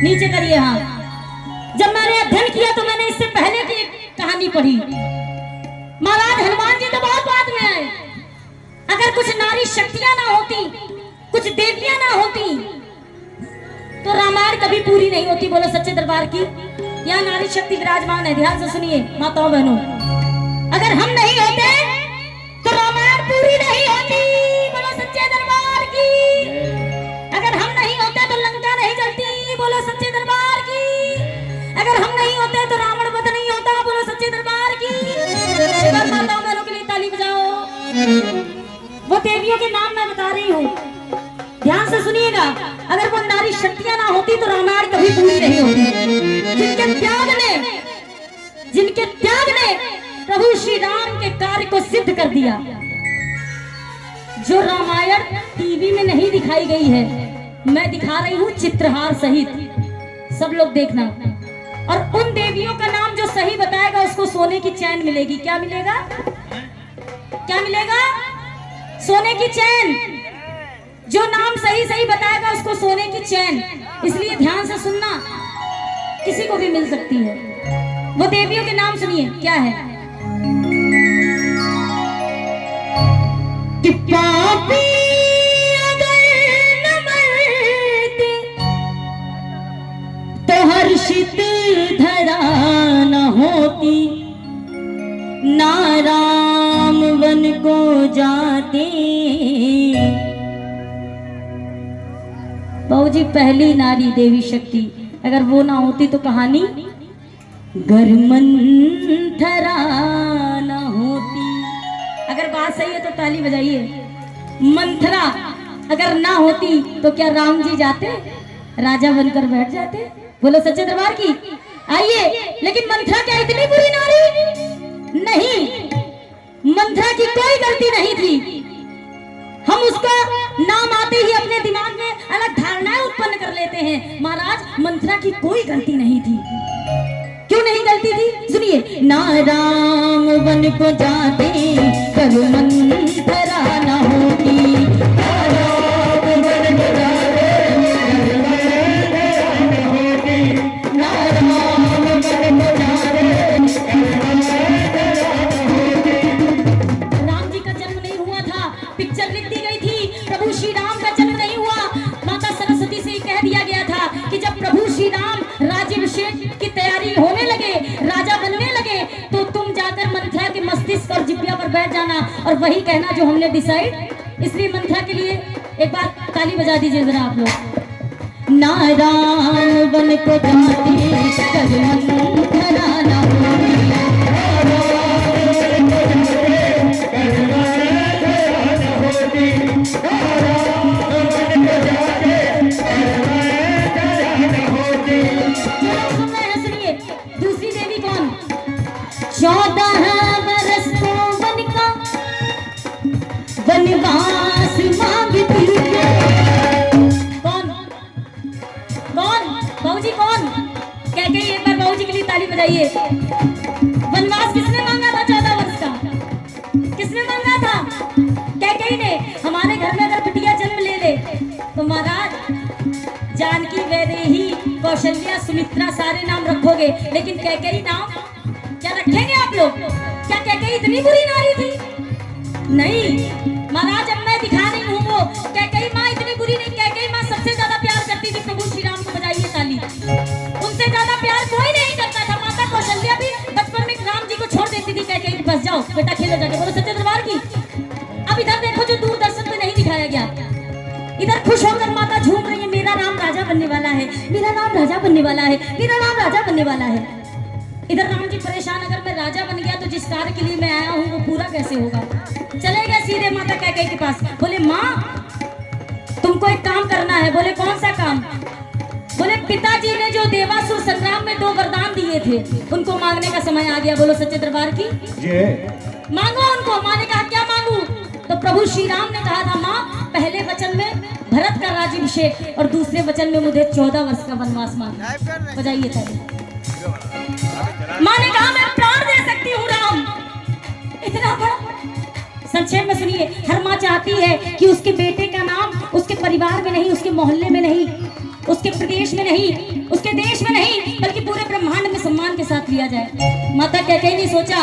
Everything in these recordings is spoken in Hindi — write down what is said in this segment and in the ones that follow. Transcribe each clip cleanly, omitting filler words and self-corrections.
नीचे करिए हाँ। जब मैंने अध्ययन किया तो मैंने इससे पहले की एक कहानी पढ़ी। महाराज हनुमान जी तो बहुत बाद में आए। अगर कुछ नारी शक्तियां ना होती, कुछ देवियां ना होती, तो रामायण कभी पूरी नहीं होती। बोलो सच्चे दरबार की। यहाँ नारी शक्ति विराजमान है, ध्यान से सुनिए माताओं बहनों। अगर हम नहीं होते तो रामायण पूरी नहीं होती। बोलो सच्चे दरबार की। अगर हम नहीं होते तो लंका नहीं जलती। बोलो सच्चे दरबार की। अगर हम नहीं होते तो रावण वध नहीं होता। बोलो सच्चे दरबार की। एक बार माताओं बहनों के लिए ताली बजाओ। वो देवियों के नाम मैं बता रही हूँ, ध्यान से सुनिएगा। अगर वो नारी शक्तियां ना होती तो रामायण कभी पूरी नहीं होती। जिनके त्याग ने प्रभु श्री राम के कार्य को सिद्ध कर दिया। जो रामायण टीवी में नहीं दिखाई गई है, मैं दिखा रही हूँ चित्रहार सहित, सब लोग देखना। और उन देवियों का नाम जो सही बताएगा उसको सोने की चैन मिलेगी। क्या मिलेगा? क्या मिलेगा? सोने की चैन। जो नाम सही सही बताएगा उसको सोने की चैन। इसलिए ध्यान से सुनना, किसी को भी मिल सकती है। वो देवियों के नाम सुनिए क्या है। कि पापी अगर न मरते तो हर्षित धरा न होती। ना राम वन को जाते। बहू जी पहली नारी देवी शक्ति, अगर वो ना होती तो कहानी गर्मंथरा ना होती। अगर बात सही है तो ताली बजाइए। मंथरा अगर ना होती तो क्या राम जी जाते, राजा बनकर बैठ जाते? बोलो सच्चे दरबार की। आइए, लेकिन मंथरा क्या इतनी बुरी नारी नहीं? मंथरा की कोई गलती नहीं थी। हम उसका नाम आते ही अपने दिमाग में अलग धारणाएं उत्पन्न कर लेते हैं। महाराज मंथरा की कोई गलती नहीं थी। क्यों नहीं गलती थी? सुनिए। ना राम वन को जाते करो मंथरा ना होती। ना राम वन को जाते ना राम वन को जाते। राम जी का जन्म नहीं हुआ था, पिक्चर लिख दी गई थी। प्रभु श्री राम का जन्म नहीं हुआ। माता सरस्वती से ही कह दिया गया था कि जब प्रभु श्री राम राज्याभिषेक की तैयारी होने लगे, राजा बनने लगे, तो तुम जाकर मंथरा के मस्तिष्क और जिब्बिया पर बैठ जाना और वही कहना जो हमने डिसाइड। इसलिए मंथरा के लिए एक बार ताली बजा दीजिए जरा आप लोग। ना राम वन को जाते मंथरा ना होती। दूसरी देवी कौन? 14 बरस को वन का वनवास मांगती है। कौन कौन? बाबूजी कौन? कह के एक बार बाबूजी के लिए ताली बजाइए। वनवास किसने मांगा था 14 वर्ष का? किसने मांगा था? कैकेयी ने। हमारे घर में अगर बिटिया जन्म ले ले तो महाराज जानकी, वैदेही, कौशल्या, सुमित्रा सारे नाम रखोगे, लेकिन कैकेयी नाम क्या रखेंगे आप लोग? क्या कैकेयी इतनी बुरी नारी थी? नहीं महाराज, अब मैं दिखा रही हूँ वो कैकेयी माँ इतनी बुरी नहीं। कैकेयी माँ सबसे ज्यादा प्यार करती थी प्रभु श्री राम को। बजाइए ताली। उनसे ज्यादा प्यार कोई नहीं करता था। माता कौशल्या भी बचपन में राम जी को छोड़ देती थी। कैकेयी के पास जाओ बेटा खेलो जाके। बोलो सच्चे दरबार की। अब इधर देखो जो दूरदर्शन पे नहीं दिखाया गया, इधर खुश होकर माता झूम रही है, मेरा राम राजा बनने वाला है, मेरा राम राजा बनने वाला है, मेरा राम राजा बनने वाला है। इधर राम जी परेशान, अगर मैं राजा बन गया तो जिस कार्य के लिए मैं आया हूँ वो पूरा कैसे होगा? चले गए सीधे माता कैकेयी के पास। बोले माँ तुमको एक काम करना है। बोले कौन सा काम? बोले पिताजी ने जो देवासुर संग्राम में 2 वरदान दिए थे उनको मांगने का समय आ गया। बोलो सच्चे दरबार की। मांगो उनको। माँ ने कहा क्या मांगू? तो प्रभु श्री राम ने कहा था माँ पहले वचन में भरत का राज्याभिषेक और दूसरे वचन में मुझे 14 वर्ष का वनवास मांगना। बजाइए ताली। माँ ने कहा मैं प्राण दे सकती हूँ राम। इतना बड़ा संक्षेप में सुनिए। हर माँ चाहती है कि उसके बेटे का नाम उसके परिवार में नहीं, उसके मोहल्ले में नहीं, उसके प्रदेश में नहीं, उसके पूरे देश में नहीं बल्कि पूरे ब्रह्मांड में सम्मान के साथ लिया जाए। माता कैकेयी ने सोचा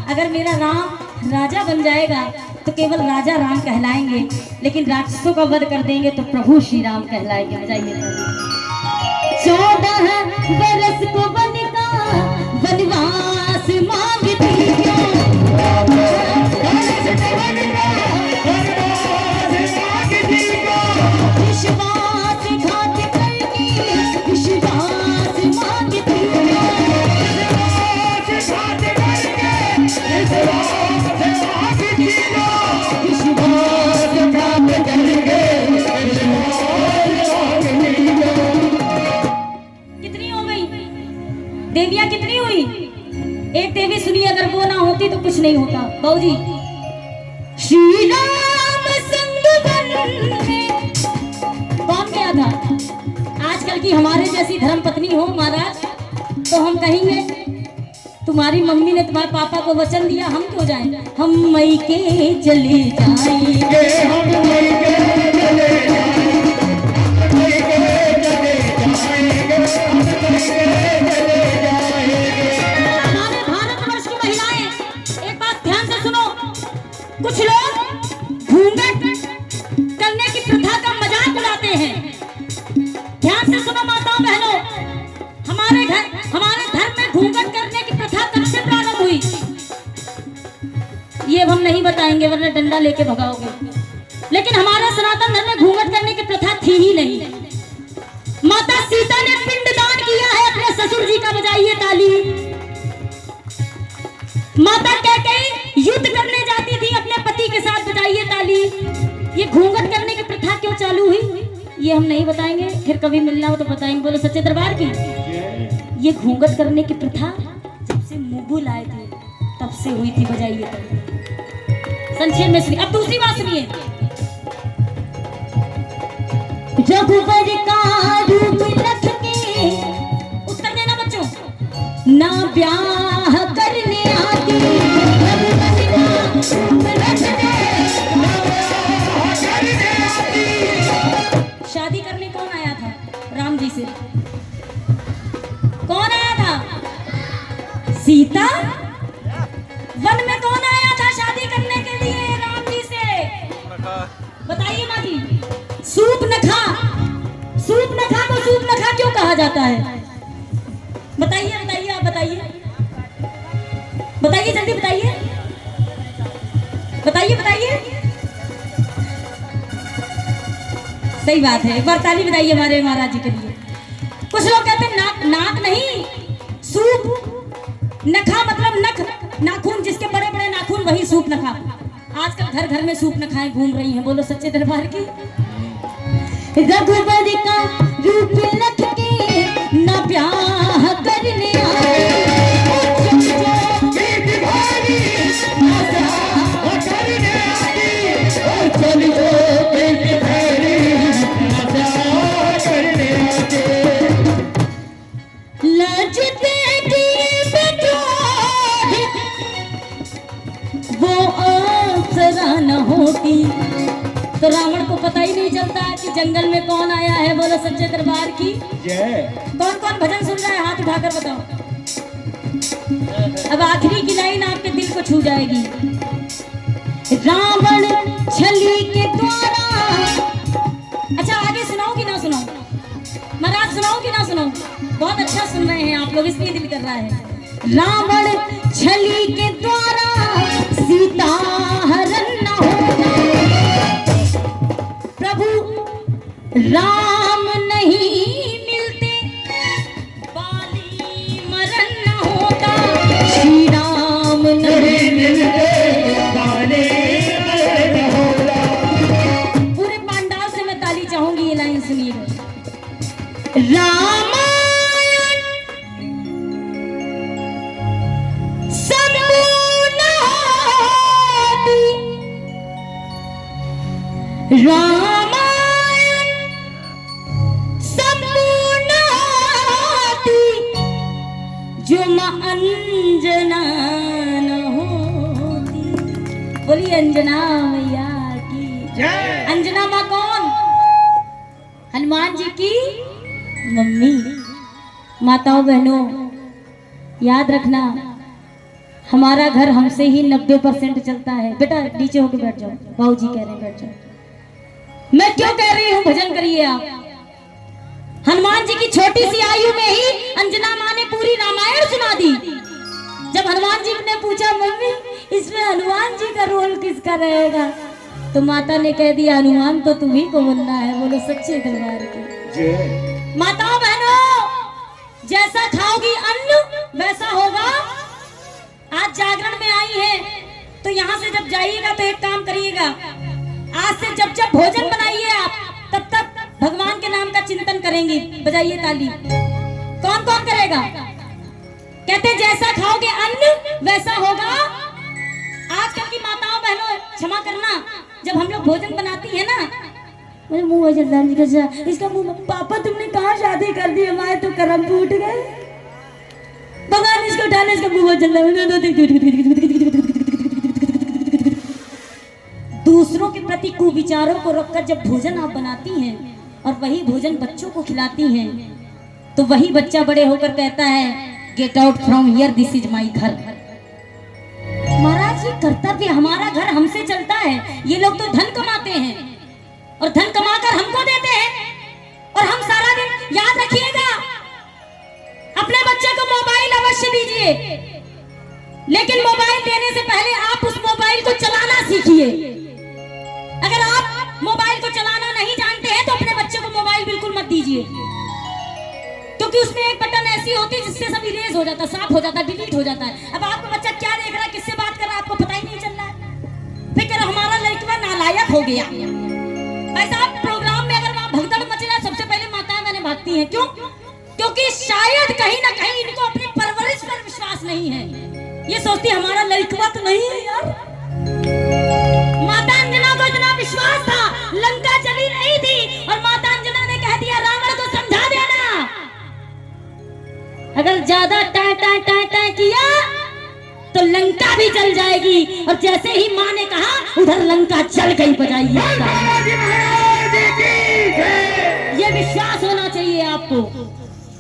अगर मेरा राम राजा बन जाएगा तो केवल राजा राम कहलाएंगे, लेकिन राक्षसों का वध कर देंगे तो प्रभु श्री राम कहलाएंगे। बजाइए 14 बरस को बनिका वनवास मांगती विश्वासघात करके विश्वास मांगती कितनी हो गई देवियां, कितनी हुई? एक देवी सुनी, अगर वो ना होती तो कुछ नहीं होता। बाबूजी श्री राम संग वन में कौन गया था? आजकल की हमारे जैसी धर्म पत्नी हो महाराज तो हम कहेंगे तुम्हारी मम्मी ने तुम्हारे पापा को वचन दिया, हम क्यों जाएं? हम मैके चले जाएंगे, हम मैके चले जाएंगे, हमारे भारतवर्ष की महिलाएं एक बात ध्यान से सुनो, कुछ लोग घूंघट करने की प्रथा का मजाक उड़ाते हैं। ध्यान से सुनो माताओं बहनों, हमारे धर्म में घूंघट करने की प्रथा कब से प्रारंभ हुई ये हम नहीं बताएंगे वरना डंडा लेके भगाओगे, लेकिन हमारा सनातन धर्म में घूंघट करने की प्रथा थी ही नहीं। माता सीता ने पिंडदान किया है अपने ससुर जी का, बजाइए ताली। माता कैकेयी युद्ध करने जाती थी अपने पति के साथ, बजाइए ताली। ये घूंघट करने की प्रथा क्यों चालू हुई ये हम नहीं बताएंगे, फिर कभी मिलना हो तो बताएंगे। बोलो सच्चे दरबार की। ये घूंघट करने की प्रथा जब से मुगल आए थे तब से हुई थी, बजाइए ताली। संक्षेप में सुनिए, अब दूसरी बात सुनिए। रघुबर का रूप रख के, उत्तर देना बच्चों, ना ब्याह करने आती, रघुबर का रूप रख के, ना ब्याह करने आती। शादी करने कौन आया था राम जी से? कौन आया था? सीता। वन में कौन आया था शादी करने के लिए राम जी से? बताइए माँ जी। सूप नखा। सूप नखा को सूप नखा क्यों कहा जाता है? बताइए बताइए, आप बताइए, बताइए जल्दी बताइए, बताइए बताइए। सही बात है, एक बार ताली बजाइए हमारे महाराज जी के लिए। कुछ लोग कहते हैं नाक, नाक नहीं, सूप नखा मतलब नख, नाखून, जिसके बड़े बड़े नाखून वही सूप नखा। आजकल घर घर में सूप नखाएं घूम रही हैं। बोलो सच्चे दरबार की। रघुबर का रूप रख के न ब्याह करने आए, वो अप्सरा न होती तो रावण को पता ही नहीं चलता कि जंगल में कौन आया है। बोलो सच्चे दरबार की। कौन कौन भजन सुन रहा है हाथ उठाकर बताओ। अब आखिरी की लाइन आपके दिल को छू जाएगी। रावण छली के द्वारा, अच्छा आगे सुनाओ कि ना सुनाओ? महाराज सुनाओ कि ना सुनाओ? बहुत अच्छा सुन रहे हैं आप लोग, इसलिए दिल कर रहा है। रावण छली के द्वारा सीता हरण न होगा, प्रभु राम नहीं मिलते बाली मरण न होता, श्री राम नहीं मिलते बाली मरण न होता। पूरे पांडाल से मैं ताली चाहूंगी, ये लाइन सुनिएगा। रामायण संपूर्ण होती, रामायण संपूर्ण होती, जो मां अंजना न होती। बोलिए अंजना मैया की। अंजना मां कौन? हनुमान जी की मम्मी। माताओं बहनों, याद रखना हमारा घर हमसे ही 90% चलता है। बेटा नीचे होके बैठ जाओ, बाबूजी कह रहे हैं बैठ जाओ। मैं क्यों कह रही हूँ, भजन करिए आप। हनुमान जी की छोटी सी आयु में ही अंजना माँ ने पूरी रामायण सुना दी। जब हनुमान जी ने पूछा मम्मी इसमें हनुमान जी का रोल किसका रहेगा, तो माता ने कह दिया हनुमान तो तुम्ही को बनना है। बोलो सच्चे दरबार के। माताओं बहनों, जैसा खाओगी अन्न वैसा होगा। आज जागरण में आई है तो यहाँ से जब जाइएगा तो एक काम करिएगा, आज से जब जब भोजन बनाइए आप तब तक भगवान के नाम का चिंतन करेंगे। बजाइए ताली। कौन कौन करेगा? कहते जैसा खाओगे अन्न वैसा होगा। आजकल की माताओं बहनों क्षमा करना, जब हम लोग भोजन बनाती है ना, मुझे मुंह इसका मुंह, पापा तुमने कहाँ शादी कर दी, हमारे तो कर्म फूट गए, भगवान इसको उठाने, इसका मुंह चल रहा। दूसरों के प्रति कुविचारों को रखकर जब भोजन आप बनाती हैं और वही भोजन बच्चों को खिलाती हैं, तो वही बच्चा बड़े होकर कहता है get out from here, this is my घर। महाराज ये कर्तव्य, हमारा घर हमसे चलता है। ये लोग तो धन कमाते हैं और धन कमाकर हमको देते हैं और हम सारा दिन, याद रखिएगा अपने बच्चे को मोबाइल अवश्य दीजिए, लेकिन मोबाइल देने से पहले आप उस मोबाइल को चलाना सीखिए। अगर आप मोबाइल को चलाना नहीं जानते हैं तो अपने बच्चे को मोबाइल बिल्कुल मत दीजिए, क्योंकि उसमें एक बटन ऐसी होती है जिससे सब इरेज हो जाता है, साफ हो जाता है, डिलीट हो जाता है। अब आपका बच्चा क्या देख रहा है, किससे बात कर रहा है, आपको पता ही नहीं चल रहा है। फिर हमारा लड़का नालायक हो गया। भाई साहब प्रोग्राम में अगर वहां भगदड़ मच रहा है, सबसे पहले माताएं मैंने भागती हैं। क्यों? क्योंकि शायद कहीं ना कहीं इनको अपनी परवरिश पर विश्वास नहीं है। ये सोचती हमारा लड़का तो नहीं है यार। माता अंजना को इतना विश्वास था, लंका जली नहीं थी और माता अंजना ने कह दिया रावण को समझा देना, अगर ज्यादा टाय टाय टाय टाय किया तो लंका भी जल जाएगी। और जैसे ही माँ ने कहा उधर लंका जल गई। बजाइए, ये विश्वास होना चाहिए आपको।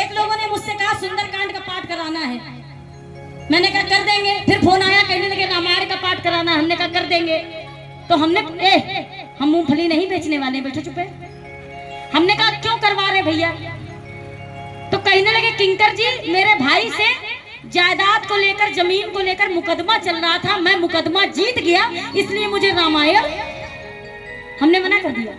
एक लोगों ने मुझसे कहा सुंदरकांड का पाठ कराना है, मैंने कहा कर देंगे। फिर फोन आया, कहने लगे रामायण का पाठ कराना, हमने कहा कर देंगे। तो हमने हम मूंगफली नहीं बेचने वाले, बैठो चुप है। हमने कहा क्यों करवा रहे भैया? तो कहने लगे किंकर जी मेरे भाई से जायदाद को लेकर, जमीन को लेकर मुकदमा चल रहा था, मैं मुकदमा जीत गया, इसलिए मुझे रामायण। हमने मना कर दिया।